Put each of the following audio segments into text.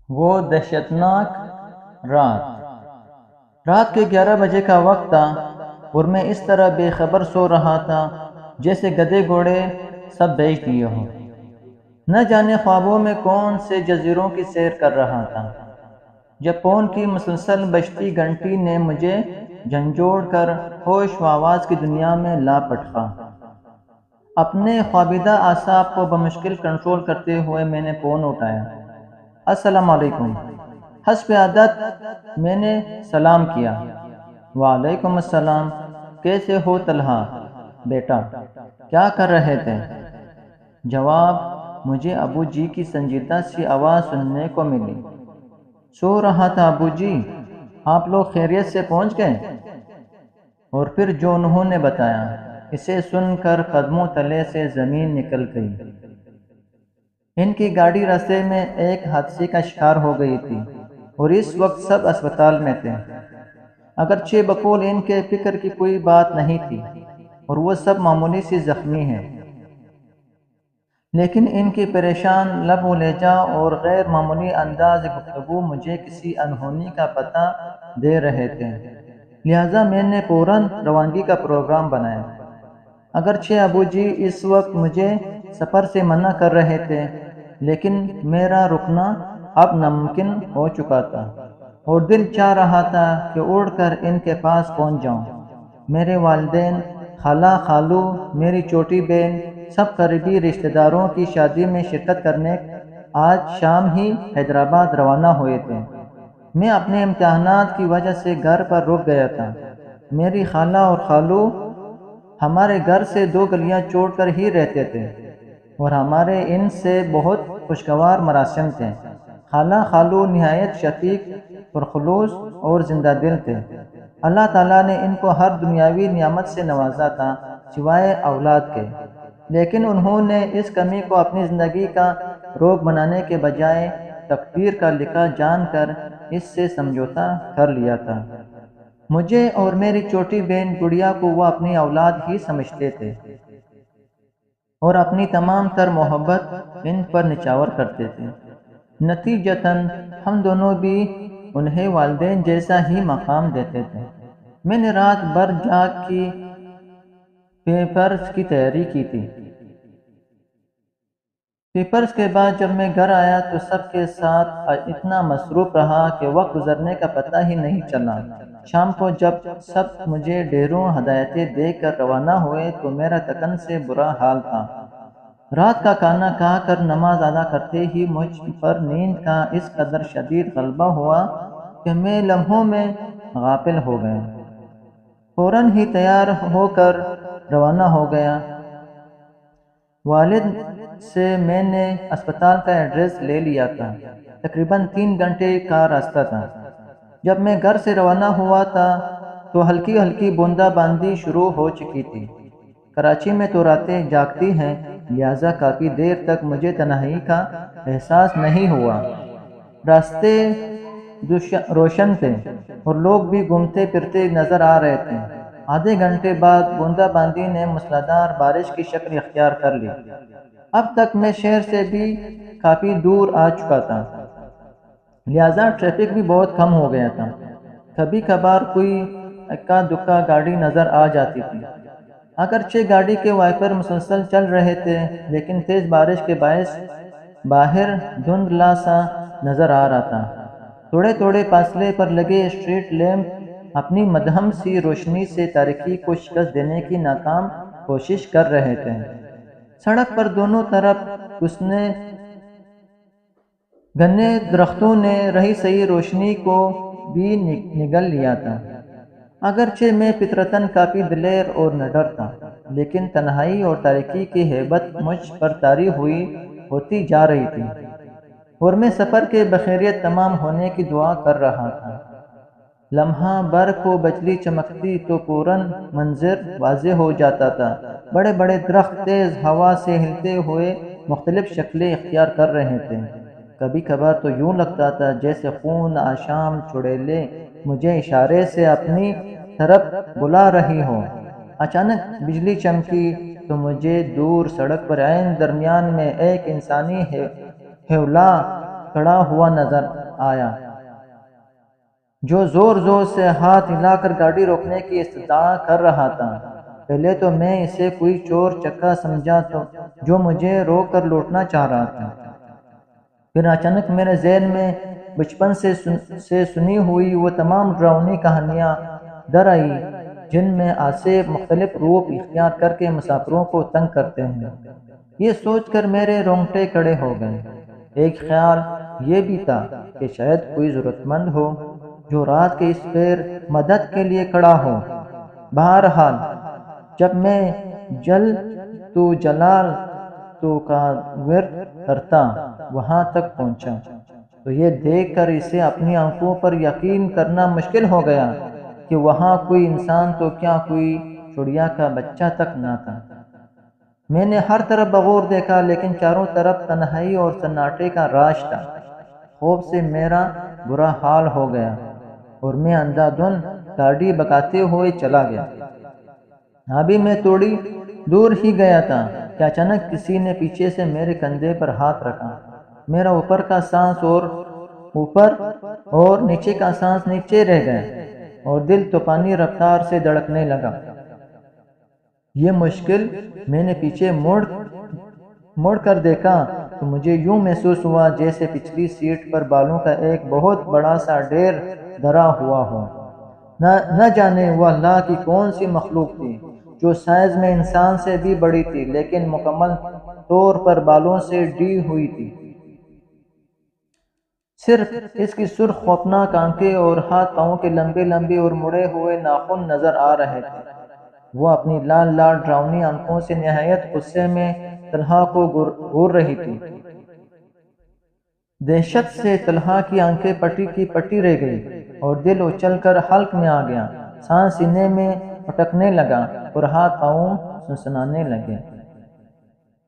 وہ دہشتناک رات رات کے 11 بجے کا وقت تھا اور میں اس طرح بے خبر سو رہا تھا جیسے گدھے گھوڑے سب بیچ دیے ہوں۔ نہ جانے خوابوں میں کون سے جزیروں کی سیر کر رہا تھا جب فون کی مسلسل بجتی گھنٹی نے مجھے جھنجھوڑ کر ہوش و آواز کی دنیا میں لا پٹکا۔ اپنے خوابیدہ اعصاب کو بمشکل کنٹرول کرتے ہوئے میں نے فون اٹھایا۔ السلام علیکم۔ حسب عادت میں نے سلام کیا۔ وعلیکم السلام، کیسے ہو طلحہ بیٹا، کیا کر رہے تھے؟ جواب، مجھے ابو جی کی سنجیدہ سی آواز سننے کو ملی۔ سو رہا تھا ابو جی، آپ لوگ خیریت سے پہنچ گئے؟ اور پھر جو انہوں نے بتایا، اسے سن کر قدموں تلے سے زمین نکل گئی۔ ان کی گاڑی راستے میں ایک حادثے کا شکار ہو گئی تھی اور اس وقت سب اسپتال میں تھے۔ اگرچہ بقول ان کے فکر کی کوئی بات نہیں تھی اور وہ سب معمولی سی زخمی ہیں، لیکن ان کی پریشان لب و لہجہ اور غیر معمولی انداز گفتگو مجھے کسی انہونی کا پتہ دے رہے تھے، لہٰذا میں نے فوراً روانگی کا پروگرام بنایا۔ اگرچہ ابو جی اس وقت مجھے سفر سے منع کر رہے تھے، لیکن میرا رکنا اب ناممکن ہو چکا تھا اور دل چاہ رہا تھا کہ اڑ کر ان کے پاس پہنچ جاؤں۔ میرے والدین، خالہ، خالو، میری چھوٹی بہن، سب قریبی رشتہ داروں کی شادی میں شرکت کرنے آج شام ہی حیدرآباد روانہ ہوئے تھے۔ میں اپنے امتحانات کی وجہ سے گھر پر رک گیا تھا۔ میری خالہ اور خالو ہمارے گھر سے 2 گلیاں چھوڑ کر ہی رہتے تھے اور ہمارے ان سے بہت خوشگوار مراسم تھے۔ خالہ خالو نہایت شفیق پرخلوص اور زندہ دل تھے۔ اللہ تعالیٰ نے ان کو ہر دنیاوی نعمت سے نوازا تھا سوائے اولاد کے، لیکن انہوں نے اس کمی کو اپنی زندگی کا روگ بنانے کے بجائے تقدیر کا لکھا جان کر اس سے سمجھوتا کر لیا تھا۔ مجھے اور میری چھوٹی بہن گڑیا کو وہ اپنی اولاد ہی سمجھتے تھے اور اپنی تمام تر محبت ان پر نچھاور کرتے تھے۔ نتیجتاً ہم دونوں بھی انہیں والدین جیسا ہی مقام دیتے تھے۔ میں نے رات بھر جاگ کی پیپرز کی تیاری کی تھی۔ پیپرز کے بعد جب میں گھر آیا تو سب کے ساتھ اتنا مصروف رہا کہ وقت گزرنے کا پتہ ہی نہیں چلا۔ شام کو جب سب مجھے ڈھیروں ہدایتیں دے کر روانہ ہوئے تو میرا تکن سے برا حال تھا۔ رات کا کھانا کھا کر نماز ادا کرتے ہی مجھ پر نیند کا اس قدر شدید غلبہ ہوا کہ میں لمحوں میں غافل ہو گیا۔ فوراً ہی تیار ہو کر روانہ ہو گیا۔ والد سے میں نے اسپتال کا ایڈریس لے لیا تھا۔ تقریباً 3 گھنٹے کا راستہ تھا۔ جب میں گھر سے روانہ ہوا تھا تو ہلکی ہلکی بوندا باندی شروع ہو چکی تھی۔ کراچی میں تو راتیں جاگتی ہیں، لہٰذا کافی دیر تک مجھے تنہائی کا احساس نہیں ہوا۔ راستے روشن تھے اور لوگ بھی گھومتے پھرتے نظر آ رہے تھے۔ آدھے گھنٹے بعد بوندا باندی نے موسلادھار بارش کی شکل اختیار کر لی۔ اب تک میں شہر سے بھی کافی دور آ چکا تھا، لہٰذا ٹریفک بھی بہت کم ہو گیا تھا۔ کبھی کبھار کوئی اکا دکا گاڑی نظر آ جاتی تھی۔ اگرچہ گاڑی کے وائپر مسلسل چل رہے تھے، لیکن تیز بارش کے باعث باہر دھندلا سا نظر آ رہا تھا۔ تھوڑے تھوڑے فاصلے پر لگے اسٹریٹ لیمپ اپنی مدھم سی روشنی سے تاریکی کو شکست دینے کی ناکام کوشش کر رہے تھے۔ سڑک پر دونوں طرف گھنے درختوں نے رہی سہی روشنی کو بھی نگل لیا تھا۔ اگرچہ میں فطرتاً کافی دلیر اور نڈر تھا، لیکن تنہائی اور تاریکی کی ہیبت مجھ پر طاری ہوتی جا رہی تھی اور میں سفر کے بخیریت تمام ہونے کی دعا کر رہا تھا۔ لمحہ بھر کو بجلی چمکتی تو فوراً منظر واضح ہو جاتا تھا۔ بڑے بڑے درخت تیز ہوا سے ہلتے ہوئے مختلف شکلیں اختیار کر رہے تھے۔ کبھی کبھار تو یوں لگتا تھا جیسے خون آشام چڑیلیں مجھے اشارے سے اپنی طرف بلا رہی ہو۔ اچانک بجلی چمکی تو مجھے دور سڑک پر عین درمیان میں ایک انسانی ہیولا کھڑا ہوا نظر آیا، جو زور زور سے ہاتھ ہلا کر گاڑی روکنے کی استدعا کر رہا تھا۔ پہلے تو میں اسے کوئی چور چکا سمجھا تو جو مجھے روک کر لوٹنا چاہ رہا تھا۔ پھر اچانک میرے ذہن میں بچپن سے سنی ہوئی وہ تمام ڈراؤنی کہانیاں در آئی جن میں آصف مختلف روپ اختیار کر کے مسافروں کو تنگ کرتے ہیں۔ یہ سوچ کر میرے رونگٹے کھڑے ہو گئے۔ ایک خیال یہ بھی تھا کہ شاید کوئی ضرورت مند ہو جو رات کے اس پیر مدد کے لیے کھڑا ہو۔ بہرحال جب میں جلال تو کا ورد کرتا وہاں تک پہنچا تو یہ دیکھ کر اسے اپنی آنکھوں پر یقین کرنا مشکل ہو گیا کہ وہاں کوئی انسان تو کیا کوئی چڑیا کا بچہ تک نہ تھا۔ میں نے ہر طرف بغور دیکھا لیکن چاروں طرف تنہائی اور سناٹے کا راج تھا۔ خوف سے میرا برا حال ہو گیا اور میں اندھا دھند گاڑی بھگاتے ہوئے چلا گیا۔ ابھی میں تھوڑی دور ہی گیا تھا کہ اچانک کسی نے پیچھے سے میرے کندھے پر ہاتھ رکھا۔ میرا اوپر کا سانس اوپر اور نیچے کا سانس نیچے رہ گیا اور دل طوفانی رفتار سے دھڑکنے لگا۔ یہ مشکل میں نے پیچھے مڑ کر دیکھا تو مجھے یوں محسوس ہوا جیسے پچھلی سیٹ پر بالوں کا ایک بہت بڑا سا ڈھیر دھرا ہوا ہو۔ نہ جانے وہ اللہ کی کون سی مخلوق تھی جو سائز میں انسان سے بھی بڑی تھی لیکن مکمل طور پر بالوں سے ڈھی ہوئی تھی۔ صرف اس کی سرخ خوفناک آنکھیں اور ہاتھ پاؤں کے لمبے لمبے اور مڑے ہوئے ناخن نظر آ رہے تھے۔ وہ اپنی لال لال ڈراؤنی آنکھوں سے نہایت غصے میں طلحہ کو گور رہی تھی۔ دہشت سے طلحہ کی آنکھیں پٹی کی پٹی رہ گئی اور دل اچھل کر حلق میں آ گیا، سانس سینے میں اٹکنے لگا اور ہاتھ پاؤں سنسنانے لگے۔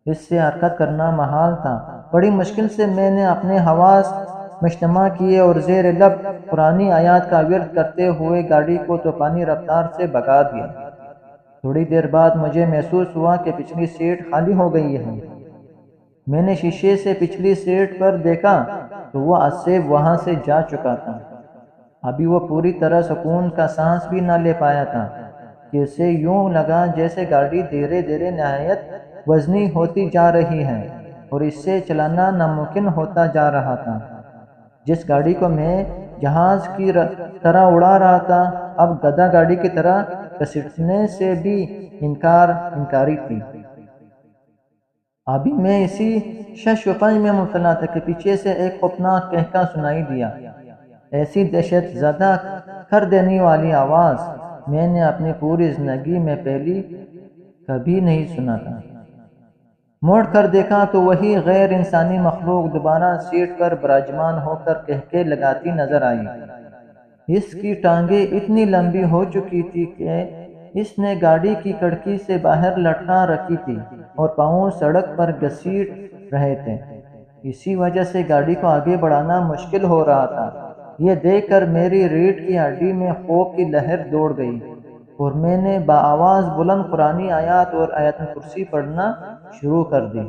اس سے حرکت کرنا محال تھا۔ بڑی مشکل سے میں نے اپنے حواس مجتمع کیے اور زیر لب قرآنی آیات کا ورد کرتے ہوئے گاڑی کو طوفانی رفتار سے بھگا دیا۔ تھوڑی دیر بعد مجھے محسوس ہوا کہ پچھلی سیٹ خالی ہو گئی ہے۔ میں نے شیشے سے پچھلی سیٹ پر دیکھا تو وہ آصف وہاں سے جا چکا تھا۔ ابھی وہ پوری طرح سکون کا سانس بھی نہ لے پایا تھا کہ اسے یوں لگا جیسے گاڑی دھیرے دھیرے نہایت وزنی ہوتی جا رہی ہے اور اس سے چلانا ناممکن ہوتا جا رہا تھا۔ جس گاڑی کو میں جہاز کی طرح اڑا رہا تھا اب گدھا گاڑی کی طرح گھسیٹنے سے بھی انکاری تھی۔ ابھی میں اسی شش و پنج میں مبتلا تھا کہ پیچھے سے ایک خوفناک قہقہ سنائی دیا۔ ایسی دہشت زدہ کر دینے والی آواز میں نے اپنی پوری زندگی میں پہلی کبھی نہیں سنا تھا۔ موڑ کر دیکھا تو وہی غیر انسانی مخلوق دوبارہ سیٹ پر براجمان ہو کر قہقہے لگاتی نظر آئی۔ اس کی ٹانگیں اتنی لمبی ہو چکی تھی کہ اس نے گاڑی کی کھڑکی سے باہر لٹکا رکھی تھی اور پاؤں سڑک پر گھسیٹ رہے تھے۔ اسی وجہ سے گاڑی کو آگے بڑھانا مشکل ہو رہا تھا۔ یہ دیکھ کر میری ریڑھ کی ہڈی میں خوف کی لہر دوڑ گئی اور میں نے بآواز بلند قرآنی آیات اور آیت الکرسی پڑھنا شروع کر دی۔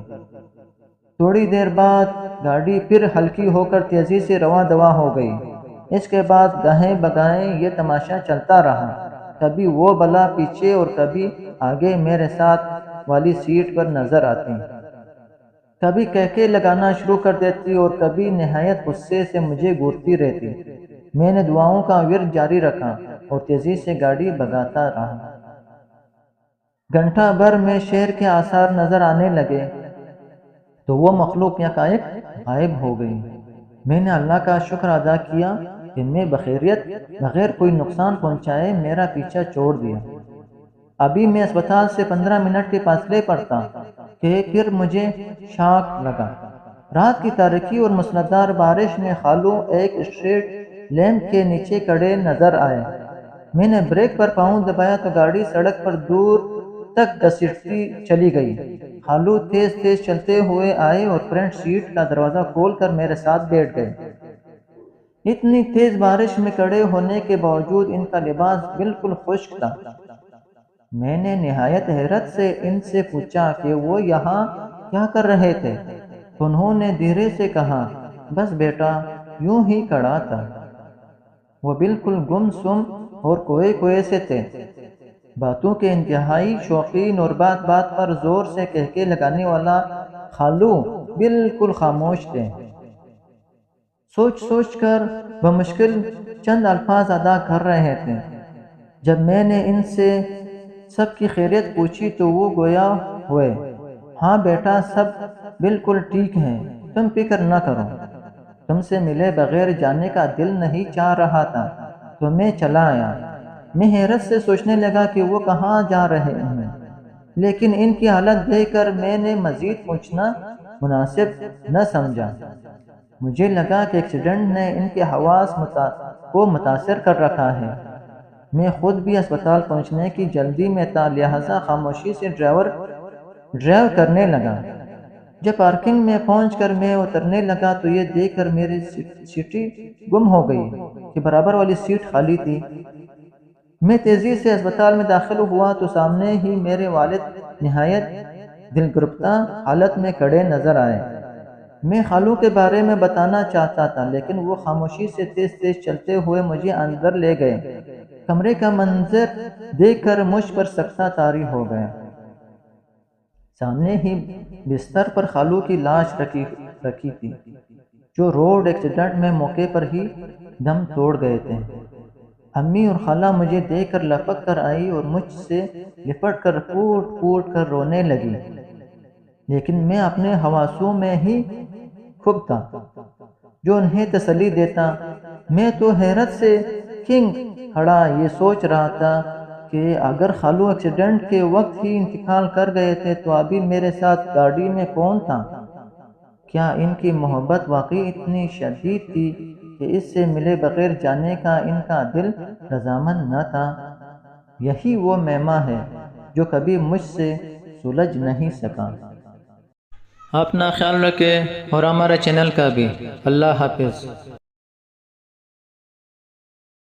تھوڑی دیر بعد گاڑی پھر ہلکی ہو کر تیزی سے رواں دواں ہو گئی۔ اس کے بعد گاہیں بگاہیں یہ تماشا چلتا رہا، کبھی وہ بلا پیچھے اور کبھی آگے میرے ساتھ والی سیٹ پر نظر آتی، کبھی قہقہے لگانا شروع کر دیتی اور کبھی نہایت غصے سے مجھے گھورتی رہتی۔ میں نے دعاؤں کا ورد جاری رکھا اور تیزی سے گاڑی بھگاتا رہا۔ گھنٹہ بھر میں شہر کے آثار نظر آنے لگے تو وہ مخلوق یکایک غائب ہو گئی۔ میں نے اللہ کا شکر ادا کیا کہ میں بخیریت بغیر کوئی نقصان پہنچائے میرا پیچھا چھوڑ دیا۔ ابھی میں اسپتال سے 15 منٹ کے فاصلے پر تھا کہ پھر مجھے شاک لگا۔ رات کی تاریکی اور موسلادھار بارش میں خالو ایک اسٹریٹ لیمپ کے نیچے کھڑے نظر آئے۔ میں نے بریک پر پاؤں دبایا تو گاڑی سڑک پر دور تک گھسیٹتی چلی گئی۔ خالو تیز تیز چلتے ہوئے آئے اور فرنٹ سیٹ کا دروازہ کھول کر میرے ساتھ بیٹھ گئے۔ اتنی تیز بارش میں کھڑے ہونے کے باوجود ان کا لباس بالکل خشک تھا۔ میں نے نہایت حیرت سے ان سے پوچھا کہ وہ یہاں کیا کر رہے تھے تو انہوں نے دھیرے سے کہا بس بیٹا یوں ہی کھڑا تھا۔ وہ بالکل گم سم اور کوئے سے تھے۔ باتوں کے انتہائی شوقین اور بات بات پر زور سے کہکے لگانے والا خالو بالکل خاموش تھے۔ سوچ کر بمشکل چند الفاظ ادا کر رہے تھے۔ جب میں نے ان سے سب کی خیریت پوچھی تو وہ گویا ہوئے، ہاں بیٹا سب بالکل ٹھیک ہے، تم فکر نہ کرو۔ تم سے ملے بغیر جانے کا دل نہیں چاہ رہا تھا تو میں چلا آیا۔ میں حیرت سے سوچنے لگا کہ وہ کہاں جا رہے ہیں، لیکن ان کی حالت دیکھ کر میں نے مزید پوچھنا مناسب نہ سمجھا۔ مجھے لگا کہ ایکسیڈنٹ نے ان کے حواس کو متاثر کر رکھا ہے۔ میں خود بھی اسپتال پہنچنے کی جلدی میں تھا، لہٰذا خاموشی سے ڈرائیو کرنے لگا۔ جب پارکنگ میں پہنچ کر میں اترنے لگا تو یہ دیکھ کر میری سیٹی گم ہو گئی کہ برابر والی سیٹ خالی تھی۔ میں تیزی سے اسپتال میں داخل ہوا تو سامنے ہی میرے والد نہایت دلگرفتہ حالت میں کھڑے نظر آئے۔ میں خالو کے بارے میں بتانا چاہتا تھا، لیکن وہ خاموشی سے تیز چلتے ہوئے مجھے اندر لے گئے۔ کمرے کا منظر دیکھ کر مجھ پر سکتہ طاری ہو گیا۔ سامنے ہی بستر پر خالو کی لاش رکھی تھی، جو روڈ ایکسیڈنٹ میں موقع پر ہی دم توڑ گئے تھے۔ امی اور خالہ مجھے دیکھ کر لپک کر آئی اور مجھ سے لپٹ کر پھوٹ کر رونے لگی، لیکن میں اپنے حواسوں میں ہی خوب تھا جو انہیں تسلی دیتا۔ میں تو حیرت سے کنگ کھڑا یہ سوچ رہا تھا کہ اگر خالو ایکسیڈنٹ کے وقت ہی انتقال کر گئے تھے تو ابھی میرے ساتھ گاڑی میں کون تھا؟ کیا ان کی محبت واقعی اتنی شدید تھی کہ اس سے ملے بغیر جانے کا ان کا دل رضامند نہ تھا؟ یہی وہ میماں ہے جو کبھی مجھ سے سلجھ نہیں سکا۔ اپنا خیال رکھیں اور ہمارے چینل کا بھی۔ اللہ حافظ۔